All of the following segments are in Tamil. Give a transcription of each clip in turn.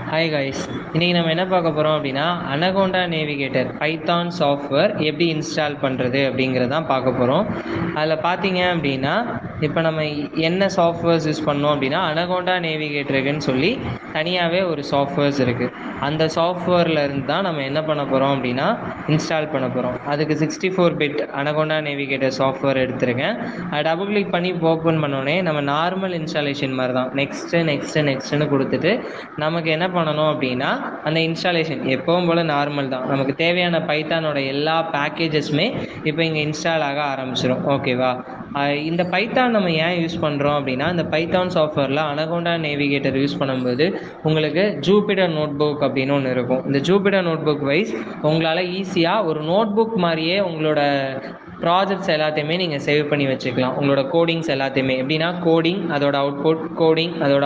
ஹாய் காய்ஸ், இன்றைக்கி நம்ம என்ன பார்க்க போகிறோம் அப்படின்னா அனகோண்டா நேவிகேட்டர் பைத்தான் சாஃப்ட்வேர் எப்படி இன்ஸ்டால் பண்ணுறது அப்படிங்கிறதான் பார்க்க போகிறோம். அதில் பார்த்தீங்க அப்படின்னா இப்போ நம்ம என்ன சாஃப்ட்வேர்ஸ் யூஸ் பண்ணோம் அப்படின்னா அனகோண்டா நேவிகேட்டருக்குன்னு சொல்லி தனியாகவே ஒரு சாஃப்ட்வேர்ஸ் இருக்குது. அந்த சாஃப்ட்வேரில் இருந்து தான் நம்ம என்ன பண்ண போகிறோம் அப்படின்னா இன்ஸ்டால் பண்ண போகிறோம். அதுக்கு 64-பிட் அனகோண்டா நேவிகேட்டர் சாஃப்ட்வேர் எடுத்துருக்கேன். அதை டபுள் கிளிக் பண்ணி ஓப்பன் பண்ணோடனே நம்ம நார்மல் இன்ஸ்டாலேஷன் மாதிரி தான் நெக்ஸ்ட்டுன்னு கொடுத்துட்டு நமக்கு என்ன பண்ணணும் அப்படின்னா அந்த இன்ஸ்டாலேஷன் எப்பவும் போல் நார்மல் தான். நமக்கு தேவையான பைத்தானோட எல்லா பேக்கேஜஸுமே இப்போ இங்கே இன்ஸ்டால் ஆக ஆரம்பிச்சிடும். ஓகேவா? இந்த பைத்தான் நம்ம ஏன் யூஸ் பண்ணுறோம் அப்படின்னா இந்த பைத்தான் சாஃப்ட்வேரில் அனகோண்டா நேவிகேட்டர் யூஸ் பண்ணும்போது உங்களுக்கு ஜூபிட்டர் நோட்புக் அப்படின்னு ஒன்று இருக்கும். இந்த ஜூபிட்டர் நோட்புக் வைஸ் உங்களால் ஈஸியாக ஒரு நோட்புக் மாதிரியே உங்களோட ப்ராஜெக்ட்ஸ் எல்லாத்தையுமே நீங்கள் சேவ் பண்ணி வச்சுக்கலாம். உங்களோட கோடிங்ஸ் எல்லாத்தையுமே எப்படின்னா கோடிங் அதோட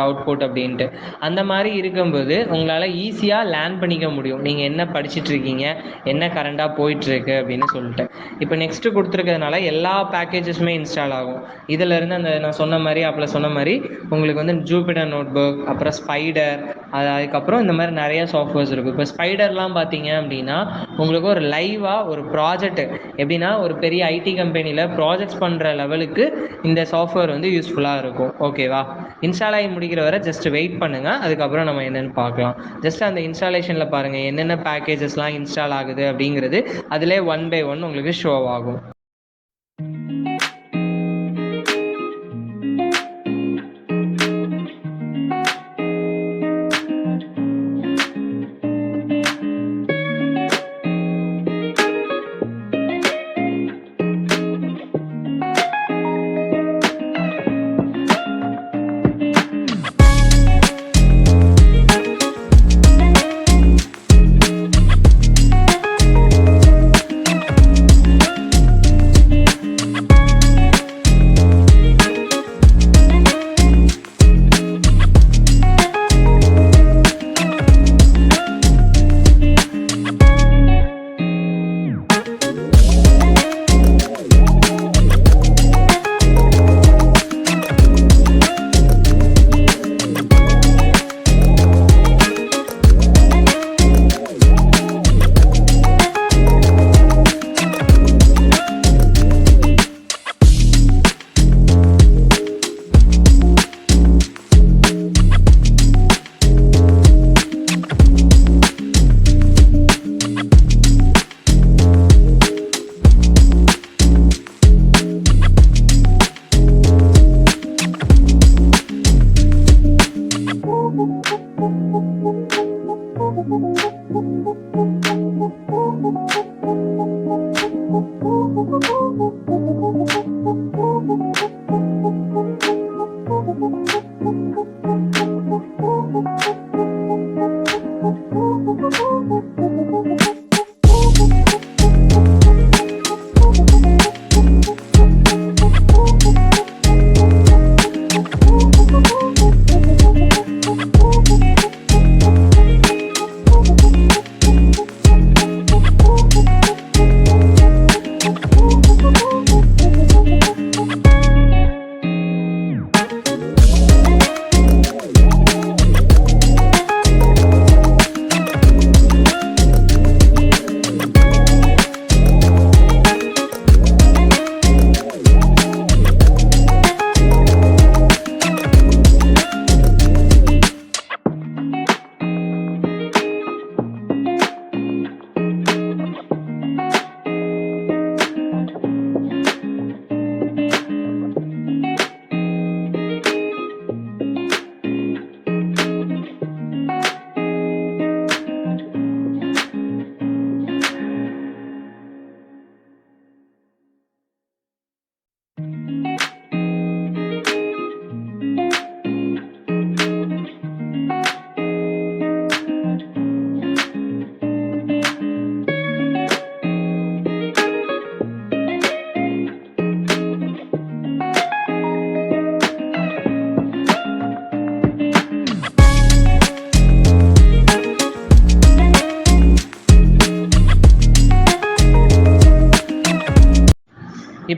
அவுட்புட் அப்படின்ட்டு அந்த மாதிரி இருக்கும்போது உங்களால் ஈஸியாக லேர்ன் பண்ணிக்க முடியும். நீங்கள் என்ன படிச்சுட்டு இருக்கீங்க, என்ன கரண்டாக போயிட்டுருக்கு அப்படின்னு சொல்லிட்டு. இப்போ நெக்ஸ்ட்டு கொடுத்துருக்கிறதுனால எல்லா பேக்கேஜஸுமே இன்ஸ்டால் ஆகும். இதிலேருந்து அந்த நான் சொன்ன மாதிரி உங்களுக்கு வந்து ஜூபிட்டர் நோட்புக், அப்புறம் ஸ்பைடர், அதுக்கப்புறம் இந்த மாதிரி நிறைய சாஃப்ட்வேர்ஸ் இருக்கும். இப்போ ஸ்பைடர்லாம் பார்த்தீங்க அப்படின்னா உங்களுக்கு ஒரு லைவாக ஒரு ப்ராஜெக்ட் எப்படின்னா ஒரு பெரிய ஐடி கம்பெனியில் ப்ராஜெக்ட்ஸ் பண்ணுற லெவலுக்கு இந்த சாஃப்ட்வேர் வந்து யூஸ்ஃபுல்லாக இருக்கும். ஓகேவா? இன்ஸ்டால் ஆகி முடிக்கிற வரை ஜஸ்ட் வெயிட் பண்ணுங்கள், அதுக்கப்புறம் நம்ம என்னென்னு பார்க்கலாம். ஜஸ்ட் அந்த இன்ஸ்டாலேஷனில் பாருங்கள் என்னென்ன பேக்கேஜஸ்லாம் இன்ஸ்டால் ஆகுது அப்படிங்கிறது அதிலே 1 by 1 உங்களுக்கு ஷோ ஆகும்.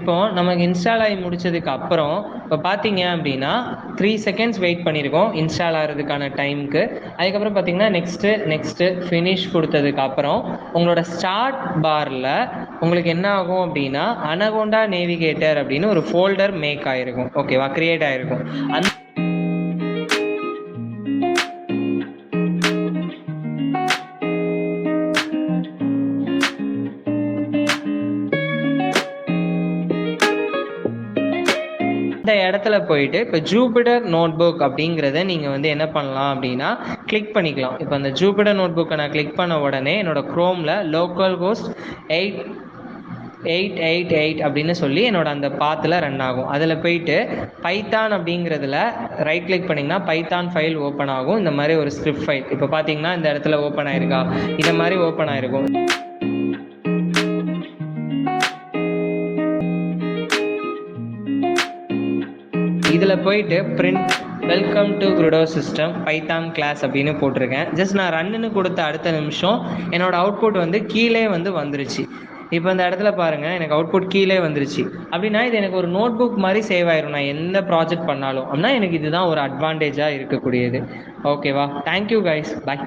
இப்போ நமக்கு இன்ஸ்டால் ஆகி முடிச்சதுக்கு அப்புறம் இப்போ பார்த்தீங்க அப்படின்னா 3 செகண்ட்ஸ் வெயிட் பண்ணியிருக்கோம் இன்ஸ்டால் ஆகிறதுக்கான டைமுக்கு. அதுக்கப்புறம் பார்த்தீங்கன்னா நெக்ஸ்ட்டு ஃபினிஷ் கொடுத்ததுக்கு அப்புறம் உங்களோட ஸ்டார்ட் பாரில் உங்களுக்கு என்ன ஆகும் அப்படின்னா அனகோண்டா நேவிகேட்டர் அப்படின்னு ஒரு ஃபோல்டர் மேக் ஆகிருக்கும். ஓகேவா, கிரியேட் ஆகிருக்கும். இந்த இடத்துல போயிட்டு இப்போ ஜூபிட்டர் நோட்புக் அப்படிங்கிறத நீங்கள் வந்து என்ன பண்ணலாம் அப்படின்னா கிளிக் பண்ணிக்கலாம். இப்போ அந்த ஜூபிட்டர் நோட்புக்கை நான் கிளிக் பண்ண உடனே என்னோட குரோமில் லோக்கல் ஹோஸ்ட் 888 அப்படின்னு சொல்லி என்னோட அந்த பாத்தில் ரன் ஆகும். அதில் போயிட்டு பைத்தான் அப்படிங்கிறதுல ரைட் கிளிக் பண்ணிங்கன்னா பைத்தான் ஃபைல் ஓப்பன் ஆகும். இந்த மாதிரி ஒரு ஸ்கிரிப்ட் ஃபைல் இப்போ பார்த்தீங்கன்னா இந்த இடத்துல ஓப்பன் ஆயிருக்கா, இந்த மாதிரி ஓப்பன் ஆயிருக்கும். இதில் போயிட்டு print welcome to Credo System python class அப்படின்னு போட்டிருக்கேன். ஜஸ்ட் நான் ரன்னுன்னு கொடுத்த அடுத்த நிமிஷம் என்னோட அவுட்புட் வந்து கீழே வந்துருச்சு. இப்போ இந்த இடத்துல பாருங்கள், எனக்கு அவுட்புட் கீழே வந்துருச்சு. அப்படின்னா இது எனக்கு ஒரு நோட் புக் மாதிரி சேவ் ஆயிரும். நான் எந்த ப்ராஜெக்ட் பண்ணாலும் அப்படின்னா எனக்கு இதுதான் ஒரு அட்வான்டேஜாக இருக்கக்கூடியது. ஓகேவா, தேங்க்யூ கைஸ், பாய்.